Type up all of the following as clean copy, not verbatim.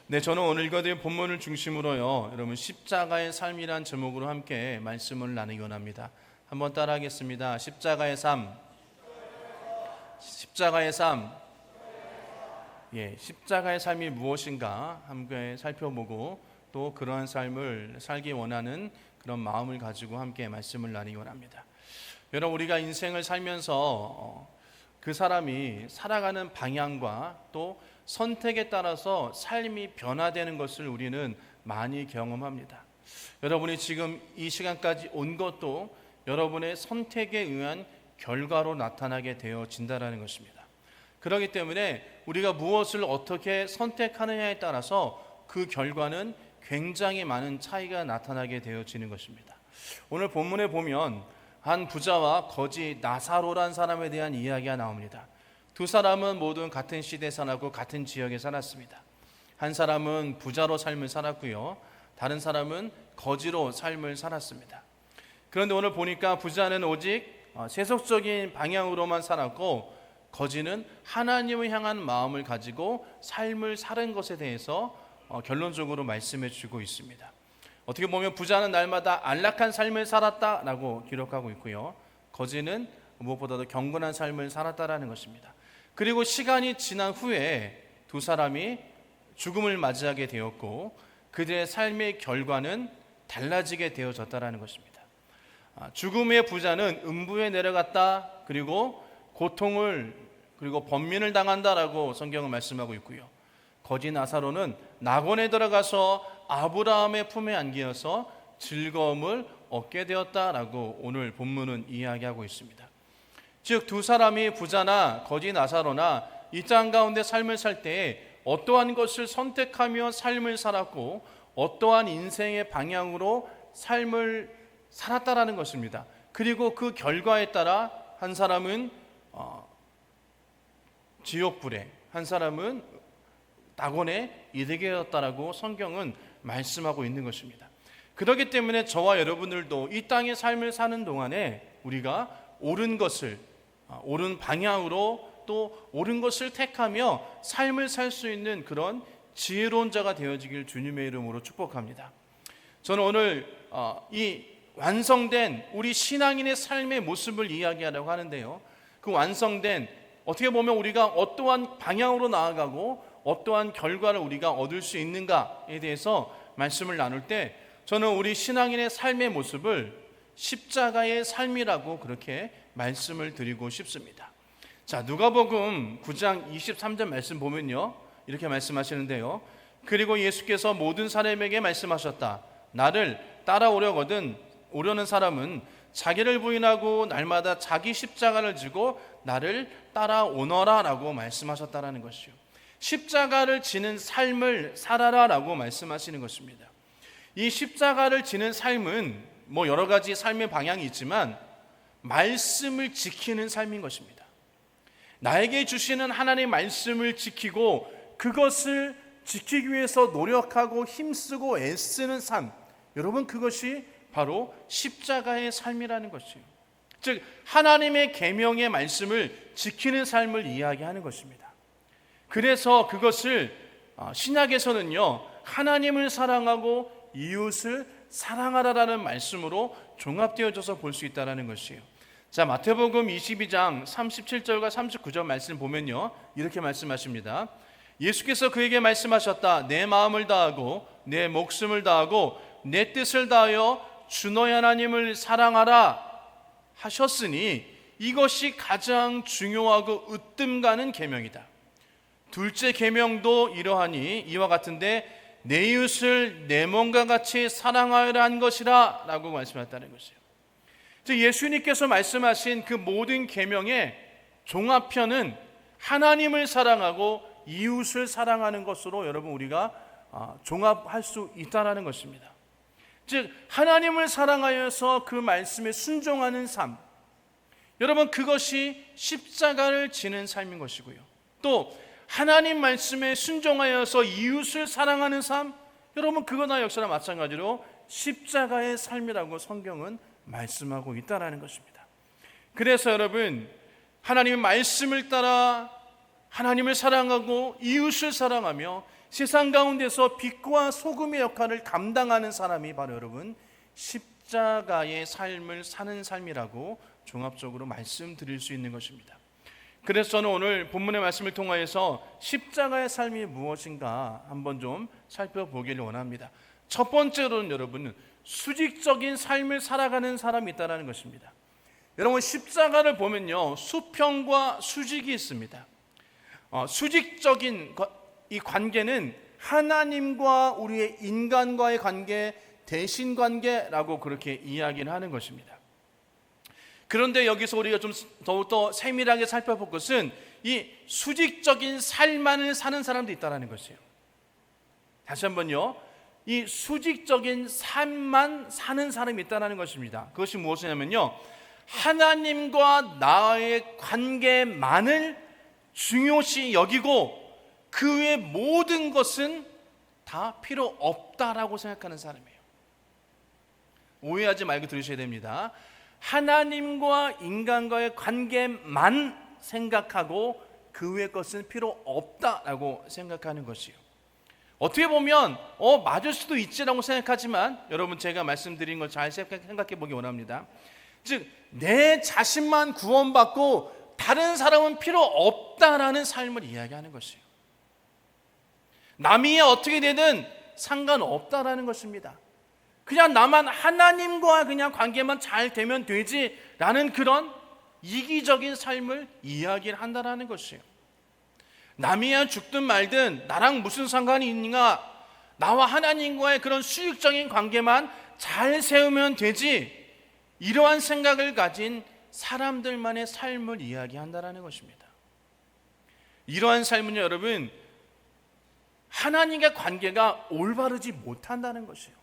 네, 저는 오늘 읽어드릴 본문을 중심으로요, 여러분 십자가의 삶이란 제목으로 함께 말씀을 나누기 원합니다. 한번 따라하겠습니다. 십자가의 삶, 십자가의 삶. 십자가의 삶이 무엇인가 함께 살펴보고 또 그러한 삶을 살기 원하는 그런 마음을 가지고 함께 말씀을 나누기 원합니다. 여러분, 우리가 인생을 살면서 그 사람이 살아가는 방향과 또 선택에 따라서 삶이 변화되는 것을 우리는 많이 경험합니다. 여러분이 지금 이 시간까지 온 것도 여러분의 선택에 의한 결과로 나타나게 되어진다는 것입니다. 그렇기 때문에 우리가 무엇을 어떻게 선택하느냐에 따라서 그 결과는 굉장히 많은 차이가 나타나게 되어지는 것입니다. 오늘 본문에 보면 한 부자와 거지 나사로란 사람에 대한 이야기가 나옵니다. 두 사람은 모두 같은 시대에 살았고 같은 지역에 살았습니다. 한 사람은 부자로 삶을 살았고요, 다른 사람은 거지로 삶을 살았습니다. 그런데 오늘 보니까 부자는 오직 세속적인 방향으로만 살았고 거지는 하나님을 향한 마음을 가지고 삶을 사는 것에 대해서 결론적으로 말씀해 주고 있습니다. 어떻게 보면 부자는 날마다 안락한 삶을 살았다라고 기록하고 있고요, 거지는 무엇보다도 경건한 삶을 살았다라는 것입니다. 그리고 시간이 지난 후에 두 사람이 죽음을 맞이하게 되었고 그들의 삶의 결과는 달라지게 되어졌다라는 것입니다. 죽음의 부자는 음부에 내려갔다, 그리고 고통을 그리고 번민을 당한다라고 성경은 말씀하고 있고요, 거지 나사로는 낙원에 들어가서 아브라함의 품에 안기어서 즐거움을 얻게 되었다라고 오늘 본문은 이야기하고 있습니다. 즉 두 사람이 부자나 거지 나사로나 이 땅 가운데 삶을 살 때에 어떠한 것을 선택하며 삶을 살았고 어떠한 인생의 방향으로 삶을 살았다라는 것입니다. 그리고 그 결과에 따라 한 사람은 지옥불에, 한 사람은 낙원에 이르게 되었다라고 성경은 말씀하고 있는 것입니다. 그렇기 때문에 저와 여러분들도 이 땅의 삶을 사는 동안에 우리가 옳은 것을, 옳은 방향으로 또 옳은 것을 택하며 삶을 살 수 있는 그런 지혜로운 자가 되어지길 주님의 이름으로 축복합니다. 저는 오늘 이 완성된 우리 신앙인의 삶의 모습을 이야기하려고 하는데요, 그 완성된, 어떻게 보면 우리가 어떠한 방향으로 나아가고 어떠한 결과를 우리가 얻을 수 있는가에 대해서 말씀을 나눌 때 저는 우리 신앙인의 삶의 모습을 십자가의 삶이라고 그렇게 말씀을 드리고 싶습니다. 자, 누가복음 9장 23절 말씀 보면요, 이렇게 말씀하시는데요, 그리고 예수께서 모든 사람에게 말씀하셨다. 나를 따라오려는 사람은 자기를 부인하고 날마다 자기 십자가를 지고 나를 따라오너라 라고 말씀하셨다라는 것이요, 십자가를 지는 삶을 살아라 라고 말씀하시는 것입니다. 이 십자가를 지는 삶은 여러 가지 삶의 방향이 있지만 말씀을 지키는 삶인 것입니다. 나에게 주시는 하나님의 말씀을 지키고 그것을 지키기 위해서 노력하고 힘쓰고 애쓰는 삶, 여러분 그것이 바로 십자가의 삶이라는 것이에요. 즉 하나님의 계명의 말씀을 지키는 삶을 이야기하는 것입니다. 그래서 그것을 신약에서는요, 하나님을 사랑하고 이웃을 사랑하라라는 말씀으로 종합되어져서 볼 수 있다는 것이에요. 자, 마태복음 22장 37절과 39절 말씀 보면요, 이렇게 말씀하십니다. 예수께서 그에게 말씀하셨다. 내 마음을 다하고 내 목숨을 다하고 내 뜻을 다하여 주 너의 하나님을 사랑하라 하셨으니 이것이 가장 중요하고 으뜸 가는 계명이다. 둘째 계명도 이러하니 이와 같은데 내 이웃을 내 몸과 같이 사랑하여라 한 것이라 라고 말씀하셨다는 것이에요. 즉 예수님께서 말씀하신 그 모든 계명의 종합편은 하나님을 사랑하고 이웃을 사랑하는 것으로 여러분 우리가 종합할 수 있다는 것입니다. 즉 하나님을 사랑하여서 그 말씀에 순종하는 삶, 여러분 그것이 십자가를 지는 삶인 것이고요, 또 하나님 말씀에 순종하여서 이웃을 사랑하는 삶, 여러분 그거나 역시나 마찬가지로 십자가의 삶이라고 성경은 말씀하고 있다는 것입니다. 그래서 여러분 하나님의 말씀을 따라 하나님을 사랑하고 이웃을 사랑하며 세상 가운데서 빛과 소금의 역할을 감당하는 사람이 바로 여러분 십자가의 삶을 사는 삶이라고 종합적으로 말씀드릴 수 있는 것입니다. 그래서 저는 오늘 본문의 말씀을 통하여서 십자가의 삶이 무엇인가 한번 좀 살펴보기를 원합니다. 첫 번째로는 여러분 수직적인 삶을 살아가는 사람이 있다는 것입니다. 여러분 십자가를 보면요 수평과 수직이 있습니다. 수직적인 이 관계는 하나님과 우리의 인간과의 관계, 대신 관계라고 그렇게 이야기를 하는 것입니다. 그런데 여기서 우리가 좀 더욱더 세밀하게 살펴볼 것은 이 수직적인 삶만을 사는 사람도 있다는 것이에요. 다시 한번요, 이 수직적인 삶만 사는 사람이 있다는 것입니다. 그것이 무엇이냐면요, 하나님과 나의 관계만을 중요시 여기고 그 외의 모든 것은 다 필요 없다라고 생각하는 사람이에요. 오해하지 말고 들으셔야 됩니다. 하나님과 인간과의 관계만 생각하고 그 외의 것은 필요 없다라고 생각하는 것이에요. 어떻게 보면 맞을 수도 있지라고 생각하지만 여러분 제가 말씀드린 걸 잘 생각해 보기 원합니다. 즉 내 자신만 구원받고 다른 사람은 필요 없다라는 삶을 이야기하는 것이에요. 남이 어떻게 되든 상관없다라는 것입니다. 그냥 나만 하나님과 그냥 관계만 잘 되면 되지라는 그런 이기적인 삶을 이야기를 한다라는 것이에요. 남이야 죽든 말든 나랑 무슨 상관이 있는가, 나와 하나님과의 그런 수직적인 관계만 잘 세우면 되지, 이러한 생각을 가진 사람들만의 삶을 이야기한다라는 것입니다. 이러한 삶은 여러분 하나님과 관계가 올바르지 못한다는 것이에요.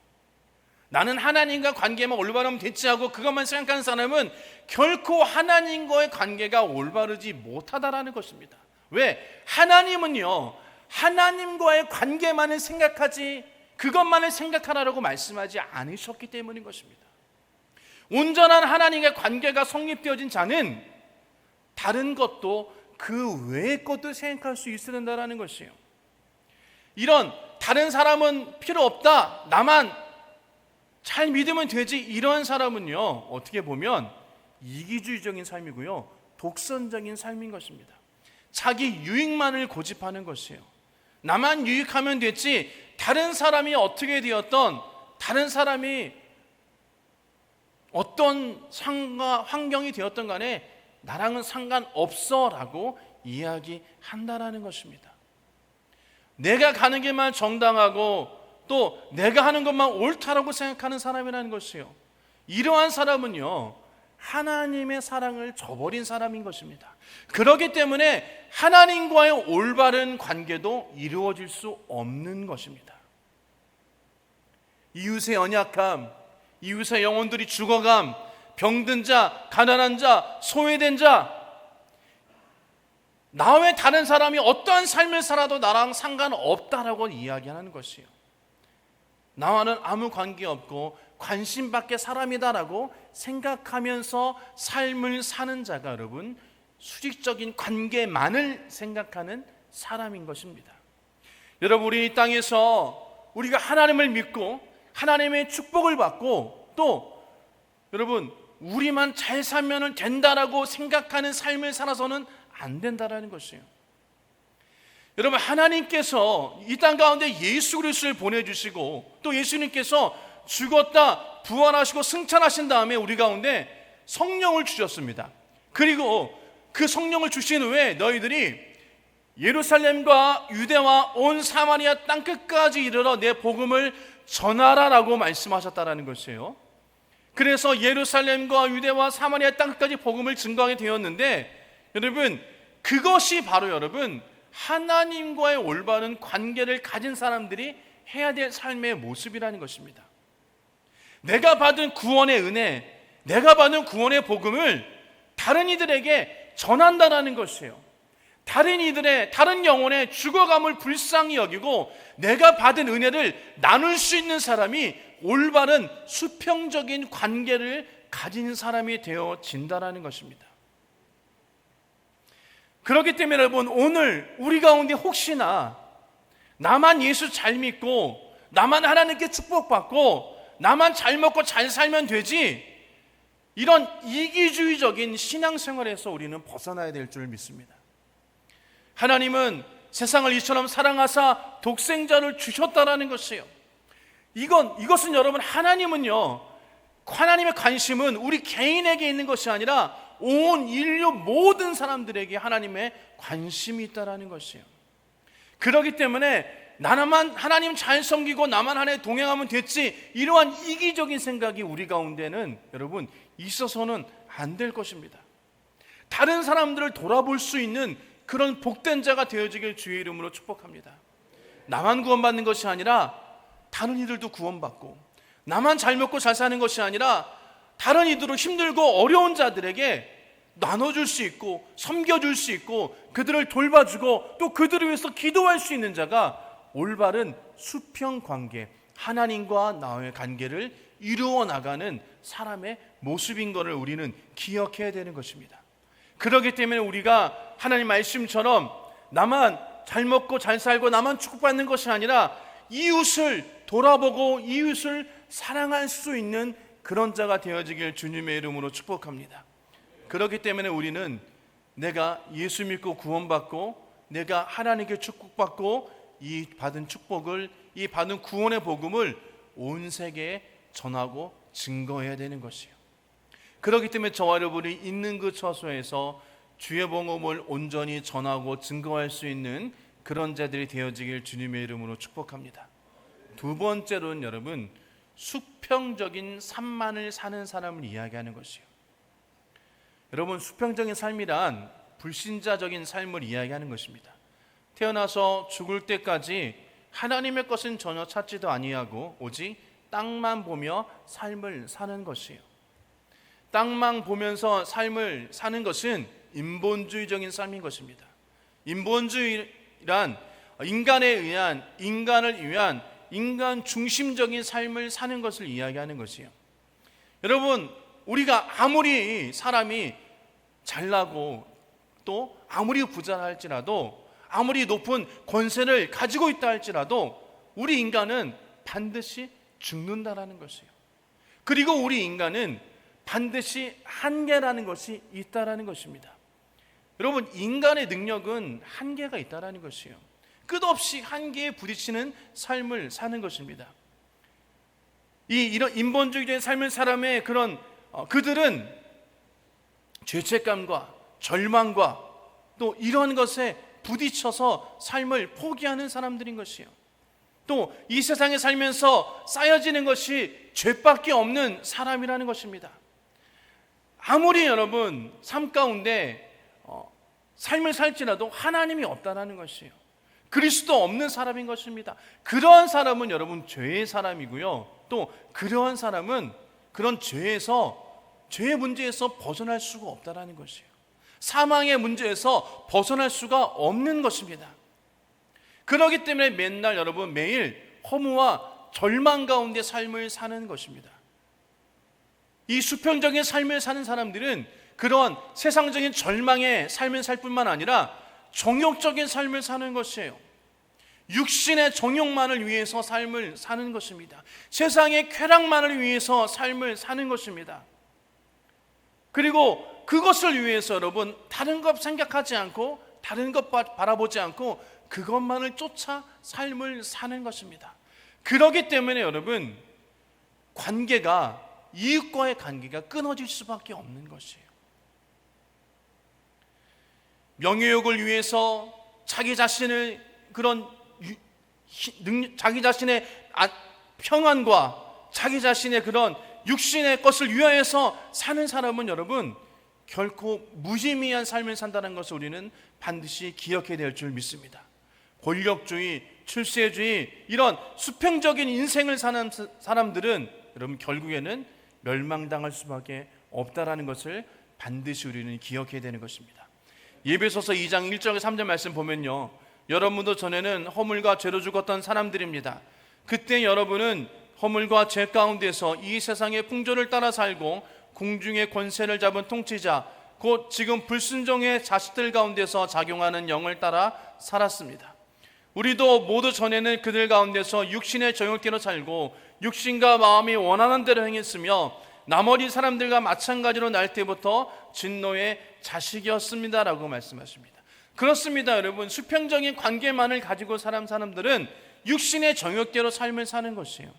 나는 하나님과 관계만 올바르면 됐지 하고 그것만 생각하는 사람은 결코 하나님과의 관계가 올바르지 못하다라는 것입니다. 왜? 하나님은요 하나님과의 관계만을 생각하지 그것만을 생각하라고 말씀하지 않으셨기 때문인 것입니다. 온전한 하나님과 관계가 성립되어진 자는 다른 것도 그 외의 것도 생각할 수 있어야 된다는 것이에요. 이런 다른 사람은 필요 없다, 나만 잘 믿으면 되지, 이런 사람은요 어떻게 보면 이기주의적인 삶이고요 독선적인 삶인 것입니다. 자기 유익만을 고집하는 것이에요. 나만 유익하면 됐지, 다른 사람이 어떻게 되었던, 다른 사람이 어떤 상과 환경이 되었던 간에 나랑은 상관없어 라고 이야기한다라는 것입니다. 내가 가는 길만 정당하고 또 내가 하는 것만 옳다라고 생각하는 사람이라는 것이에요. 이러한 사람은요 하나님의 사랑을 저버린 사람인 것입니다. 그렇기 때문에 하나님과의 올바른 관계도 이루어질 수 없는 것입니다. 이웃의 연약함, 이웃의 영혼들이 죽어감, 병든 자, 가난한 자, 소외된 자, 나 외 다른 사람이 어떠한 삶을 살아도 나랑 상관없다라고 이야기하는 것이에요. 나와는 아무 관계없고 관심 밖의 사람이다라고 생각하면서 삶을 사는 자가 여러분 수직적인 관계만을 생각하는 사람인 것입니다. 여러분 우리 이 땅에서 우리가 하나님을 믿고 하나님의 축복을 받고 또 여러분 우리만 잘 살면 된다라고 생각하는 삶을 살아서는 안 된다라는 것이에요. 여러분 하나님께서 이 땅 가운데 예수 그리스도를 보내주시고 또 예수님께서 죽었다 부활하시고 승천하신 다음에 우리 가운데 성령을 주셨습니다. 그리고 그 성령을 주신 후에 너희들이 예루살렘과 유대와 온 사마리아 땅끝까지 이르러 내 복음을 전하라라고 말씀하셨다라는 것이에요. 그래서 예루살렘과 유대와 사마리아 땅끝까지 복음을 증거하게 되었는데 여러분 그것이 바로 여러분 하나님과의 올바른 관계를 가진 사람들이 해야 될 삶의 모습이라는 것입니다. 내가 받은 구원의 은혜, 내가 받은 구원의 복음을 다른 이들에게 전한다라는 것이에요. 다른 이들의, 다른 영혼의 죽어감을 불쌍히 여기고 내가 받은 은혜를 나눌 수 있는 사람이 올바른 수평적인 관계를 가진 사람이 되어진다라는 것입니다. 그렇기 때문에 여러분 오늘 우리 가운데 혹시나 나만 예수 잘 믿고 나만 하나님께 축복받고 나만 잘 먹고 잘 살면 되지, 이런 이기주의적인 신앙생활에서 우리는 벗어나야 될 줄 믿습니다. 하나님은 세상을 이처럼 사랑하사 독생자를 주셨다라는 것이에요. 이것은 여러분, 하나님의 관심은 우리 개인에게 있는 것이 아니라 온 인류 모든 사람들에게 하나님의 관심이 있다라는 것이에요. 그렇기 때문에 나만 하나님 잘 섬기고 나만 하나님 동행하면 됐지, 이러한 이기적인 생각이 우리 가운데는 여러분 있어서는 안 될 것입니다. 다른 사람들을 돌아볼 수 있는 그런 복된 자가 되어지길 주의 이름으로 축복합니다. 나만 구원받는 것이 아니라 다른 이들도 구원받고, 나만 잘 먹고 잘 사는 것이 아니라 다른 이들로 힘들고 어려운 자들에게 나눠줄 수 있고 섬겨줄 수 있고 그들을 돌봐주고 또 그들을 위해서 기도할 수 있는 자가 올바른 수평관계, 하나님과 나의 관계를 이루어 나가는 사람의 모습인 것을 우리는 기억해야 되는 것입니다. 그렇기 때문에 우리가 하나님 말씀처럼 나만 잘 먹고 잘 살고 나만 축복받는 것이 아니라 이웃을 돌아보고 이웃을 사랑할 수 있는 그런 자가 되어지길 주님의 이름으로 축복합니다. 그렇기 때문에 우리는 내가 예수 믿고 구원받고 내가 하나님께 축복받고 이 받은 축복을, 이 받은 구원의 복음을 온 세계에 전하고 증거해야 되는 것이에요. 그렇기 때문에 저와 여러분이 있는 그 처소에서 주의 복음을 온전히 전하고 증거할 수 있는 그런 자들이 되어지길 주님의 이름으로 축복합니다. 두 번째로는 여러분, 수평적인 삶만을 사는 사람을 이야기하는 것이에요. 여러분, 수평적인 삶이란 불신자적인 삶을 이야기하는 것입니다. 태어나서 죽을 때까지 하나님의 것은 전혀 찾지도 아니하고 오직 땅만 보며 삶을 사는 것이에요. 땅만 보면서 삶을 사는 것은 인본주의적인 삶인 것입니다. 인본주의란 인간을 위한 인간 중심적인 삶을 사는 것을 이야기하는 것이에요. 여러분, 우리가 아무리 사람이 잘나고 또 아무리 부자라 할지라도, 아무리 높은 권세를 가지고 있다 할지라도 우리 인간은 반드시 죽는다라는 것이에요. 그리고 우리 인간은 반드시 한계라는 것이 있다라는 것입니다. 여러분, 인간의 능력은 한계가 있다라는 것이에요. 끝없이 한계에 부딪히는 삶을 사는 것입니다. 이런 인본주의적인 삶을 사람의 그들은 죄책감과 절망과 또 이런 것에 부딪혀서 삶을 포기하는 사람들인 것이에요. 또 이 세상에 살면서 쌓여지는 것이 죄밖에 없는 사람이라는 것입니다. 아무리 여러분 삶 가운데 삶을 살지라도 하나님이 없다라는 것이에요. 그리스도 없는 사람인 것입니다. 그러한 사람은 여러분 죄의 사람이고요. 또 그러한 사람은 그런 죄의 문제에서 벗어날 수가 없다라는 것이에요. 사망의 문제에서 벗어날 수가 없는 것입니다. 그렇기 때문에 매일 허무와 절망 가운데 삶을 사는 것입니다. 이 수평적인 삶을 사는 사람들은 그런 세상적인 절망의 삶을 살 뿐만 아니라 정욕적인 삶을 사는 것이에요. 육신의 정욕만을 위해서 삶을 사는 것입니다. 세상의 쾌락만을 위해서 삶을 사는 것입니다. 그리고 그것을 위해서 여러분 다른 것 생각하지 않고 다른 것 바라보지 않고 그것만을 쫓아 삶을 사는 것입니다. 그렇기 때문에 여러분 이웃과의 관계가 끊어질 수밖에 없는 것이에요. 명예욕을 위해서 자기 자신의 평안과 자기 자신의 그런 육신의 것을 위하여서 사는 사람은 여러분 결코 무의미한 삶을 산다는 것을 우리는 반드시 기억해야 될 줄 믿습니다. 권력주의, 출세주의 이런 수평적인 인생을 사는 사람들은 여러분 결국에는 멸망당할 수밖에 없다라는 것을 반드시 우리는 기억해야 되는 것입니다. 예배소서 2장 1절에 3절 말씀 보면요, 여러분도 전에는 허물과 죄로 죽었던 사람들입니다. 그때 여러분은 허물과 죄 가운데서 이 세상의 풍조를 따라 살고 공중의 권세를 잡은 통치자 곧 지금 불순종의 자식들 가운데서 작용하는 영을 따라 살았습니다. 우리도 모두 전에는 그들 가운데서 육신의 정욕대로 살고 육신과 마음이 원하는 대로 행했으며 나머지 사람들과 마찬가지로 날 때부터 진노의 자식이었습니다라고 말씀하십니다. 그렇습니다, 여러분. 수평적인 관계만을 가지고 사람들은 육신의 정욕대로 삶을 사는 것이에요.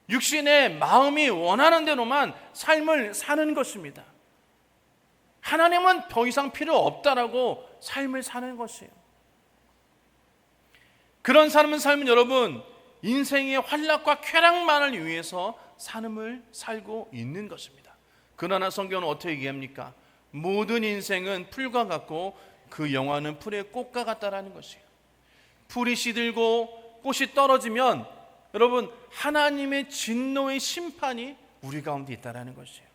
육신의 마음이 원하는 대로만 삶을 사는 것입니다. 하나님은 더 이상 필요 없다라고 삶을 사는 것이에요. 그런 삶은 여러분, 인생의 환락과 쾌락만을 위해서 삶을 살고 있는 것입니다. 그러나 성경은 어떻게 얘기합니까? 모든 인생은 풀과 같고 그 영화는 풀의 꽃과 같다라는 것이에요. 풀이 시들고 꽃이 떨어지면 여러분, 하나님의 진노의 심판이 우리 가운데 있다라는 것이에요.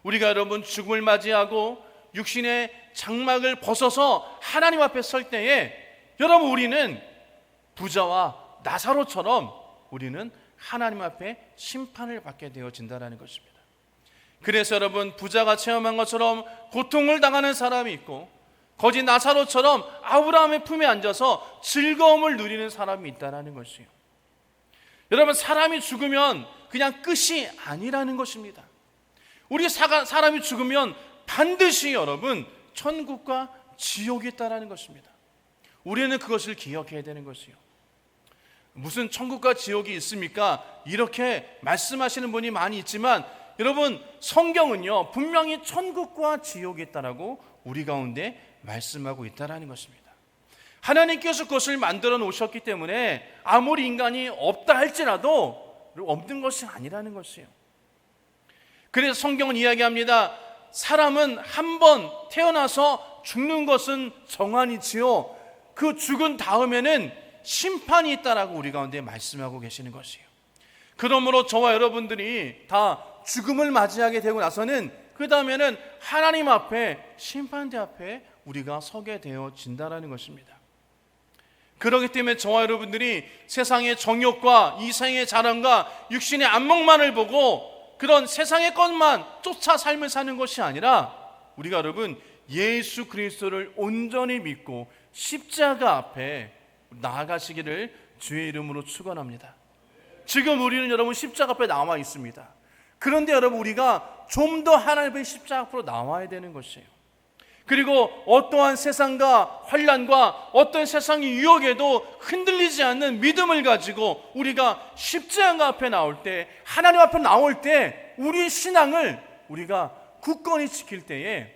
우리가 여러분 죽음을 맞이하고 육신의 장막을 벗어서 하나님 앞에 설 때에 여러분, 우리는 부자와 나사로처럼 우리는 하나님 앞에 심판을 받게 되어진다는 것입니다. 그래서 여러분, 부자가 체험한 것처럼 고통을 당하는 사람이 있고 거지 나사로처럼 아브라함의 품에 앉아서 즐거움을 누리는 사람이 있다는 것이에요. 여러분, 사람이 죽으면 그냥 끝이 아니라는 것입니다. 우리 사람이 죽으면 반드시 여러분 천국과 지옥이 있다는 것입니다. 우리는 그것을 기억해야 되는 것이요. 무슨 천국과 지옥이 있습니까? 이렇게 말씀하시는 분이 많이 있지만 여러분, 성경은요 분명히 천국과 지옥이 있다라고 우리 가운데 말씀하고 있다는 것입니다. 하나님께서 그것을 만들어 놓으셨기 때문에 아무리 인간이 없다 할지라도 없는 것이 아니라는 것이에요. 그래서 성경은 이야기합니다. 사람은 한 번 태어나서 죽는 것은 정한이지요, 그 죽은 다음에는 심판이 있다라고 우리 가운데 말씀하고 계시는 것이에요. 그러므로 저와 여러분들이 다 죽음을 맞이하게 되고 나서는 그 다음에는 하나님 앞에, 심판대 앞에 우리가 서게 되어진다라는 것입니다. 그렇기 때문에 저와 여러분들이 세상의 정욕과 이생의 자랑과 육신의 안목만을 보고 그런 세상의 것만 쫓아 삶을 사는 것이 아니라 우리가 여러분 예수 그리스도를 온전히 믿고 십자가 앞에 나아가시기를 주의 이름으로 축원합니다. 지금 우리는 여러분 십자가 앞에 나와 있습니다. 그런데 여러분, 우리가 좀 더 하나님의 십자가 앞으로 나와야 되는 것이에요. 그리고 어떠한 세상과 환난과 어떤 세상의 유혹에도 흔들리지 않는 믿음을 가지고 우리가 십자가 앞에 나올 때, 하나님 앞에 나올 때 우리의 신앙을 우리가 굳건히 지킬 때에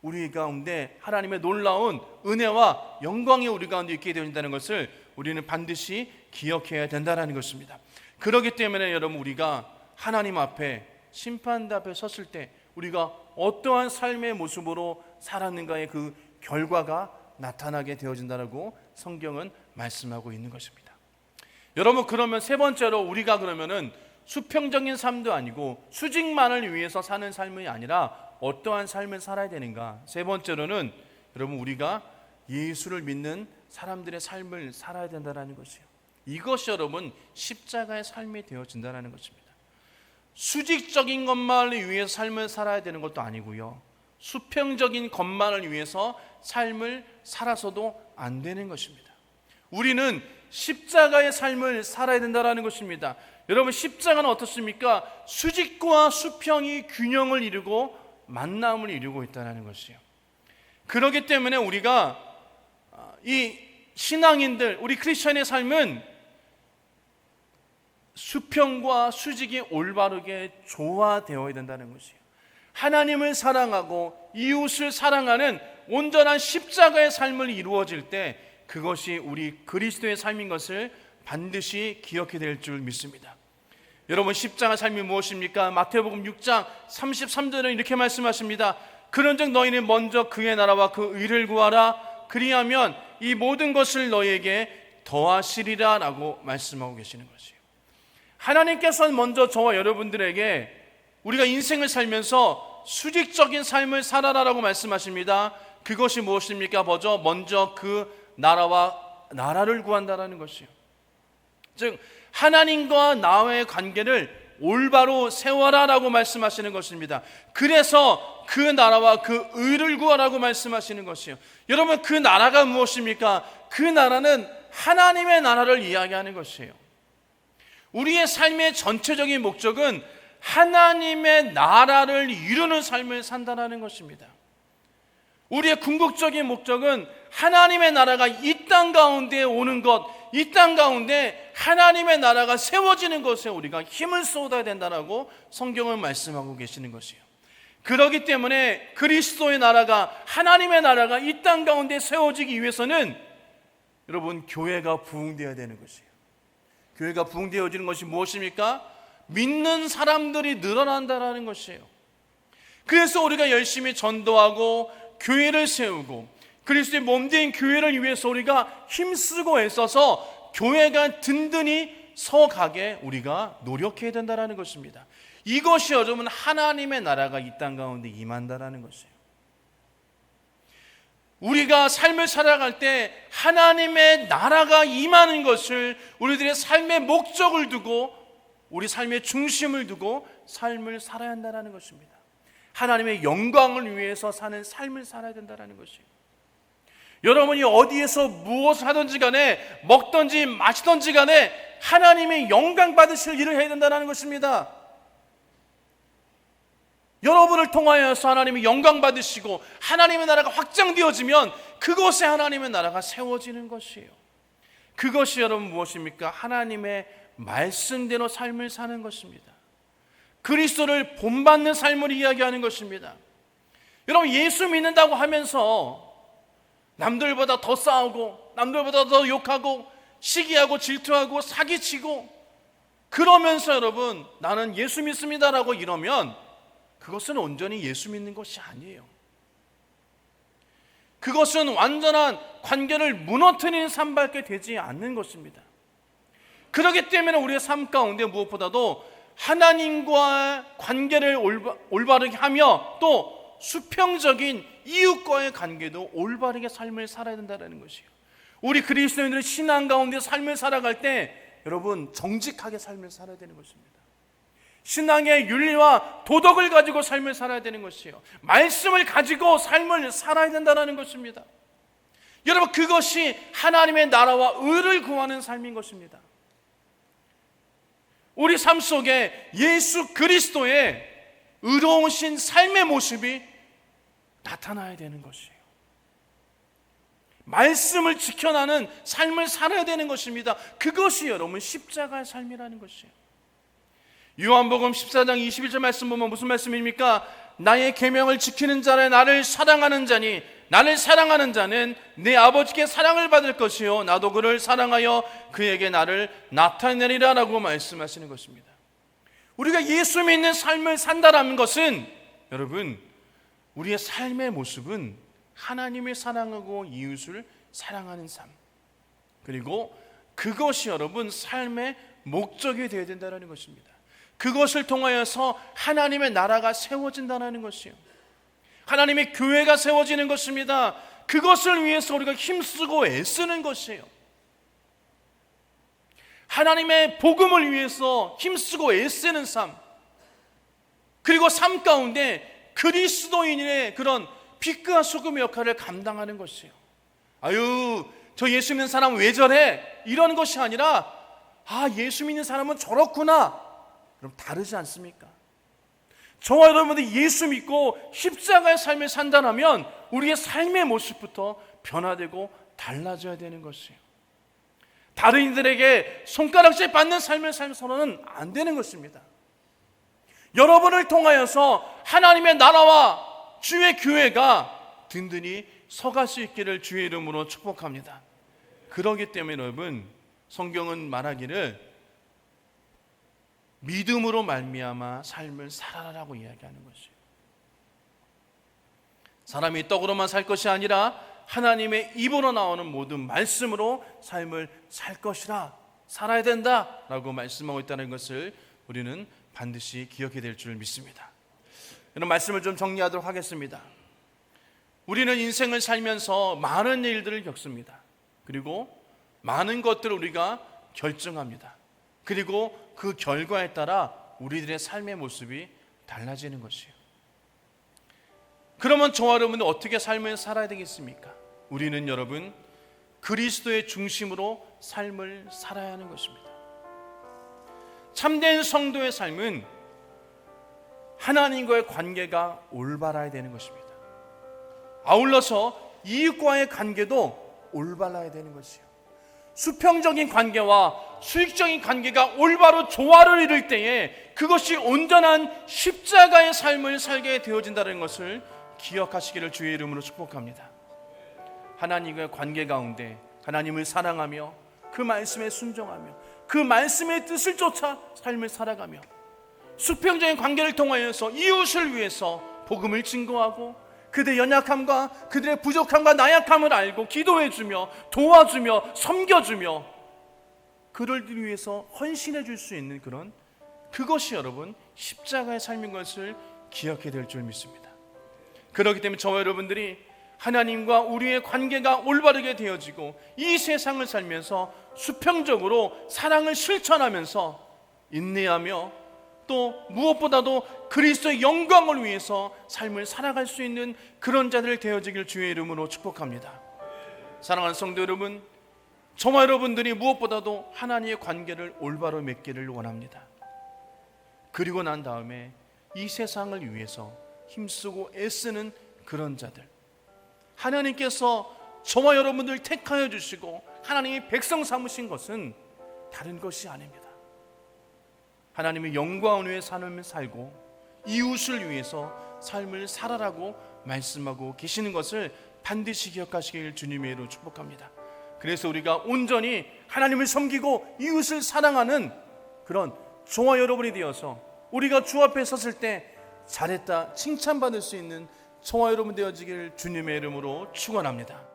우리 가운데 하나님의 놀라운 은혜와 영광이 우리 가운데 있게 되어진다는 것을 우리는 반드시 기억해야 된다는 것입니다. 그렇기 때문에 여러분, 우리가 하나님 앞에, 심판대 앞에 섰을 때 우리가 어떠한 삶의 모습으로 살았는가의 그 결과가 나타나게 되어진다고 성경은 말씀하고 있는 것입니다. 여러분, 그러면 세 번째로 우리가 그러면은 수평적인 삶도 아니고 수직만을 위해서 사는 삶이 아니라 어떠한 삶을 살아야 되는가? 세 번째로는 여러분, 우리가 예수를 믿는 사람들의 삶을 살아야 된다는 것이에요. 이것이 여러분 십자가의 삶이 되어진다는 것입니다. 수직적인 것만을 위해서 삶을 살아야 되는 것도 아니고요, 수평적인 것만을 위해서 삶을 살아서도 안 되는 것입니다. 우리는 십자가의 삶을 살아야 된다는 것입니다. 여러분, 십자가는 어떻습니까? 수직과 수평이 균형을 이루고 만남을 이루고 있다는 것이에요. 그렇기 때문에 우리가 이 신앙인들, 우리 크리스천의 삶은 수평과 수직이 올바르게 조화되어야 된다는 것이에요. 하나님을 사랑하고 이웃을 사랑하는 온전한 십자가의 삶을 이루어질 때 그것이 우리 그리스도의 삶인 것을 반드시 기억해야 될 줄 믿습니다. 여러분, 십자가 삶이 무엇입니까? 마태복음 6장 33절은 이렇게 말씀하십니다. 그런즉 너희는 먼저 그의 나라와 그 의를 구하라. 그리하면 이 모든 것을 너희에게 더하시리라 라고 말씀하고 계시는 것이에요. 하나님께서는 먼저 저와 여러분들에게 우리가 인생을 살면서 수직적인 삶을 살아라라고 말씀하십니다. 그것이 무엇입니까? 먼저 그 나라를 구한다라는 것이에요. 즉 하나님과 나와의 관계를 올바로 세워라라고 말씀하시는 것입니다. 그래서 그 나라와 그 의를 구하라고 말씀하시는 것이에요. 여러분, 그 나라가 무엇입니까? 그 나라는 하나님의 나라를 이야기하는 것이에요. 우리의 삶의 전체적인 목적은 하나님의 나라를 이루는 삶을 산다는 것입니다. 우리의 궁극적인 목적은 하나님의 나라가 이 땅 가운데 오는 것, 이 땅 가운데 하나님의 나라가 세워지는 것에 우리가 힘을 쏟아야 된다고 성경은 말씀하고 계시는 것이에요. 그렇기 때문에 그리스도의 나라가, 하나님의 나라가 이 땅 가운데 세워지기 위해서는 여러분, 교회가 부흥되어야 되는 것이에요. 교회가 부흥되어지는 것이 무엇입니까? 믿는 사람들이 늘어난다는 것이에요. 그래서 우리가 열심히 전도하고 교회를 세우고 그리스도의 몸된 교회를 위해서 우리가 힘쓰고 애써서 교회가 든든히 서가게 우리가 노력해야 된다는 것입니다. 이것이 여러분 하나님의 나라가 이 땅 가운데 임한다는 것이에요. 우리가 삶을 살아갈 때 하나님의 나라가 임하는 것을 우리들의 삶의 목적을 두고 우리 삶의 중심을 두고 삶을 살아야 한다는 것입니다. 하나님의 영광을 위해서 사는 삶을 살아야 된다는 것이에요. 여러분이 어디에서 무엇을 하든지 간에 먹든지 마시든지 간에 하나님의 영광 받으실 일을 해야 된다는 것입니다. 여러분을 통하여서 하나님의 영광 받으시고 하나님의 나라가 확장되어지면 그곳에 하나님의 나라가 세워지는 것이에요. 그것이 여러분 무엇입니까? 하나님의 말씀대로 삶을 사는 것입니다. 그리스도를 본받는 삶을 이야기하는 것입니다. 여러분, 예수 믿는다고 하면서 남들보다 더 싸우고 남들보다 더 욕하고 시기하고 질투하고 사기치고 그러면서 여러분 나는 예수 믿습니다라고 이러면 그것은 온전히 예수 믿는 것이 아니에요. 그것은 완전한 관계를 무너뜨리는 삶밖에 되지 않는 것입니다. 그렇기 때문에 우리의 삶 가운데 무엇보다도 하나님과 관계를 올바르게 하며 또 수평적인 이웃과의 관계도 올바르게 삶을 살아야 된다는 것이에요. 우리 그리스도인들의 신앙 가운데 삶을 살아갈 때 여러분 정직하게 삶을 살아야 되는 것입니다. 신앙의 윤리와 도덕을 가지고 삶을 살아야 되는 것이에요. 말씀을 가지고 삶을 살아야 된다는 것입니다. 여러분, 그것이 하나님의 나라와 의를 구하는 삶인 것입니다. 우리 삶 속에 예수 그리스도의 의로우신 삶의 모습이 나타나야 되는 것이에요. 말씀을 지켜나는 삶을 살아야 되는 것입니다. 그것이 여러분 십자가의 삶이라는 것이에요. 요한복음 14장 21절 말씀 보면 무슨 말씀입니까? 나의 계명을 지키는 자는 나를 사랑하는 자니 나를 사랑하는 자는 내 아버지께 사랑을 받을 것이요 나도 그를 사랑하여 그에게 나를 나타내리라 라고 말씀하시는 것입니다. 우리가 예수 믿는 삶을 산다라는 것은 여러분 우리의 삶의 모습은 하나님을 사랑하고 이웃을 사랑하는 삶, 그리고 그것이 여러분 삶의 목적이 되어야 된다는 것입니다. 그것을 통하여서 하나님의 나라가 세워진다는 것이에요. 하나님의 교회가 세워지는 것입니다. 그것을 위해서 우리가 힘쓰고 애쓰는 것이에요. 하나님의 복음을 위해서 힘쓰고 애쓰는 삶, 그리고 삶 가운데 그리스도인의 그런 빛과 소금의 역할을 감당하는 것이에요. 아유, 저 예수 믿는 사람 왜 저래? 이런 것이 아니라 예수 믿는 사람은 저렇구나. 그럼 다르지 않습니까? 저와 여러분들이 예수 믿고 십자가의 삶을 산다면 우리의 삶의 모습부터 변화되고 달라져야 되는 것이에요. 다른 이들에게 손가락질 받는 삶을 살면서는 안 되는 것입니다. 여러분을 통하여서 하나님의 나라와 주의 교회가 든든히 서갈 수 있기를 주의 이름으로 축복합니다. 그렇기 때문에 여러분 성경은 말하기를 믿음으로 말미암아 삶을 살아라라고 이야기하는 것이에요. 사람이 떡으로만 살 것이 아니라 하나님의 입으로 나오는 모든 말씀으로 삶을 살 것이라, 살아야 된다라고 말씀하고 있다는 것을 우리는 반드시 기억해야 될 줄 믿습니다. 이런 말씀을 좀 정리하도록 하겠습니다. 우리는 인생을 살면서 많은 일들을 겪습니다. 그리고 많은 것들을 우리가 결정합니다. 그리고 그 결과에 따라 우리들의 삶의 모습이 달라지는 것이에요. 그러면 저와 여러분은 어떻게 삶을 살아야 되겠습니까? 우리는 여러분 그리스도의 중심으로 삶을 살아야 하는 것입니다. 참된 성도의 삶은 하나님과의 관계가 올바라야 되는 것입니다. 아울러서 이웃과의 관계도 올바라야 되는 것이요, 수평적인 관계와 수익적인 관계가 올바로 조화를 이룰 때에 그것이 온전한 십자가의 삶을 살게 되어진다는 것을 기억하시기를 주의 이름으로 축복합니다. 하나님과의 관계 가운데 하나님을 사랑하며 그 말씀에 순종하며 그 말씀의 뜻을 쫓아 삶을 살아가며 수평적인 관계를 통하여서 이웃을 위해서 복음을 증거하고 그들의 연약함과 그들의 부족함과 나약함을 알고 기도해주며 도와주며 섬겨주며 그들을 위해서 헌신해 줄 수 있는 그것이 여러분 십자가의 삶인 것을 기억해야 될 줄 믿습니다. 그렇기 때문에 저와 여러분들이 하나님과 우리의 관계가 올바르게 되어지고 이 세상을 살면서 수평적으로 사랑을 실천하면서 인내하며 또 무엇보다도 그리스도의 영광을 위해서 삶을 살아갈 수 있는 그런 자들 되어지길 주의 이름으로 축복합니다. 사랑하는 성도 여러분, 저와 여러분들이 무엇보다도 하나님의 관계를 올바로 맺기를 원합니다. 그리고 난 다음에 이 세상을 위해서 힘쓰고 애쓰는 그런 자들, 하나님께서 저와 여러분들 택하여 주시고 하나님이 백성 삼으신 것은 다른 것이 아닙니다. 하나님의 영광을 위해 삶을 살고 이웃을 위해서 삶을 살아라고 말씀하고 계시는 것을 반드시 기억하시길 주님의 이름으로 축복합니다. 그래서 우리가 온전히 하나님을 섬기고 이웃을 사랑하는 그런 저와 여러분이 되어서 우리가 주 앞에 섰을 때 잘했다 칭찬받을 수 있는 저와 여러분 되어지길 주님의 이름으로 축원합니다.